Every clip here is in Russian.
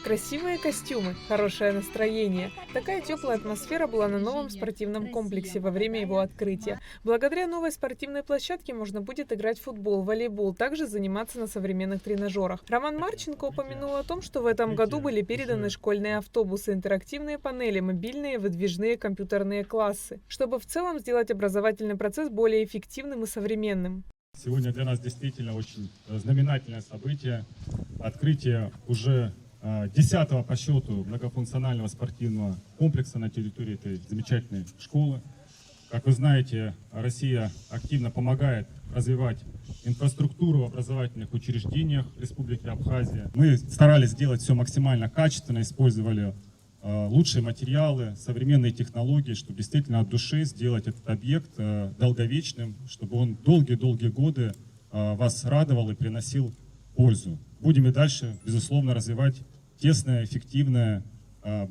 Красивые костюмы, хорошее настроение. Такая теплая атмосфера была на новом спортивном комплексе во время его открытия. Благодаря новой спортивной площадке можно будет играть в футбол, волейбол, также заниматься на современных тренажерах. Роман Марченко упомянул о том, что в этом году были переданы школьные автобусы, интерактивные панели, мобильные выдвижные компьютерные классы, чтобы в целом сделать образовательный процесс более эффективным и современным. Сегодня для нас действительно очень знаменательное событие. Открытие уже 10-го по счету многофункционального спортивного комплекса на территории этой замечательной школы. Как вы знаете, Россия активно помогает развивать инфраструктуру в образовательных учреждениях Республики Абхазия. Мы старались сделать все максимально качественно, использовали лучшие материалы, современные технологии, чтобы действительно от души сделать этот объект долговечным, чтобы он долгие-долгие годы вас радовал и приносил пользу. Будем и дальше, безусловно, развивать тесное, эффективное,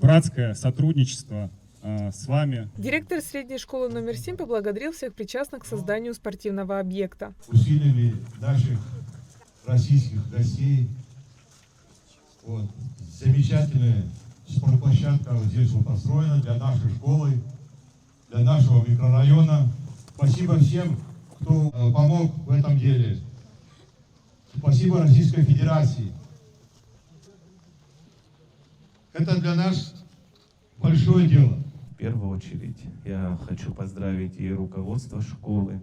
братское сотрудничество с вами. Директор средней школы номер 7 поблагодарил всех причастных к созданию спортивного объекта. Усилили наших российских гостей. Вот. Замечательная спортплощадка вот здесь вот построена для нашей школы, для нашего микрорайона. Спасибо всем, кто помог в этом деле. Спасибо Российской Федерации. Это для нас большое дело. В первую очередь я хочу поздравить и руководство школы,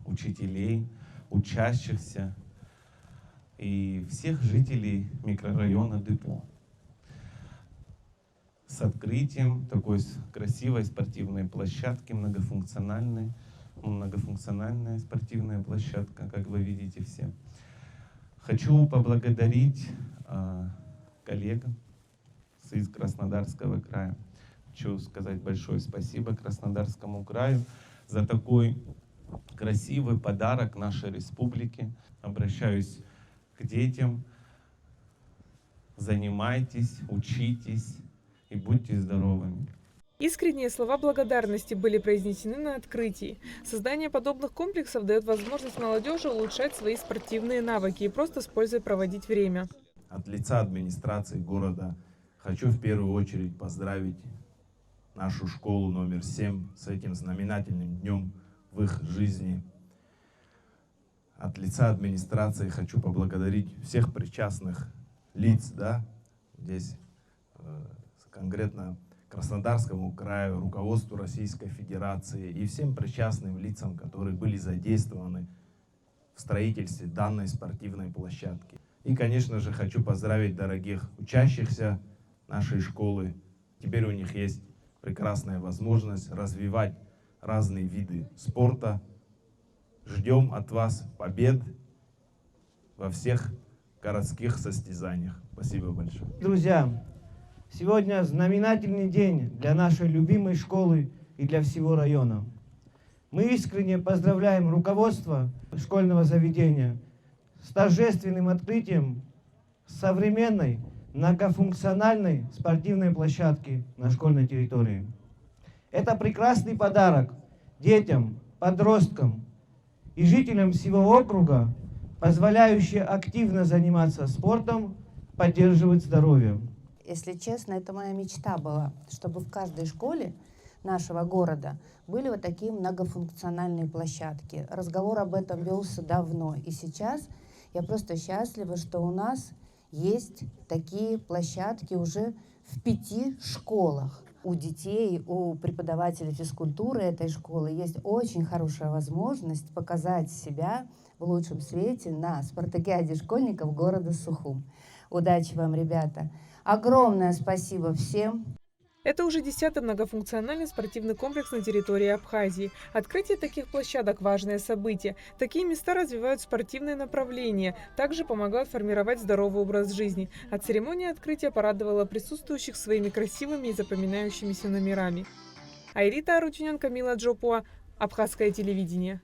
учителей, учащихся и всех жителей микрорайона Депо с открытием такой красивой спортивной площадки, многофункциональная спортивная площадка, как вы видите все. Хочу поблагодарить коллег из Краснодарского края. Хочу сказать большое спасибо Краснодарскому краю за такой красивый подарок нашей республике. Обращаюсь к детям. Занимайтесь, учитесь и будьте здоровыми. Искренние слова благодарности были произнесены на открытии. Создание подобных комплексов дает возможность молодежи улучшать свои спортивные навыки и просто с пользой проводить время. От лица администрации города хочу в первую очередь поздравить нашу школу номер 7 с этим знаменательным днем в их жизни. От лица администрации хочу поблагодарить всех причастных лиц, здесь конкретно Краснодарскому краю, руководству Российской Федерации и всем причастным лицам, которые были задействованы в строительстве данной спортивной площадки. И, конечно же, хочу поздравить дорогих учащихся нашей школы. Теперь у них есть прекрасная возможность развивать разные виды спорта. Ждем от вас побед во всех городских состязаниях. Спасибо большое. Друзья, сегодня знаменательный день для нашей любимой школы и для всего района. Мы искренне поздравляем руководство школьного заведения с торжественным открытием современной многофункциональной спортивной площадки на школьной территории. Это прекрасный подарок детям, подросткам и жителям всего округа, позволяющий активно заниматься спортом, поддерживать здоровье. Если честно, это моя мечта была, чтобы в каждой школе нашего города были вот такие многофункциональные площадки. Разговор об этом велся давно, и сейчас я просто счастлива, что у нас есть такие площадки уже в 5 школах. У детей, у преподавателей физкультуры этой школы есть очень хорошая возможность показать себя в лучшем свете на спартакиаде школьников города Сухум. Удачи вам, ребята! Огромное спасибо всем! Это уже 10-й многофункциональный спортивный комплекс на территории Абхазии. Открытие таких площадок – важное событие. Такие места развивают спортивные направления, также помогают формировать здоровый образ жизни. А церемония открытия порадовала присутствующих своими красивыми и запоминающимися номерами. Айрита Арутюнян, Камила Джопуа, Абхазское телевидение.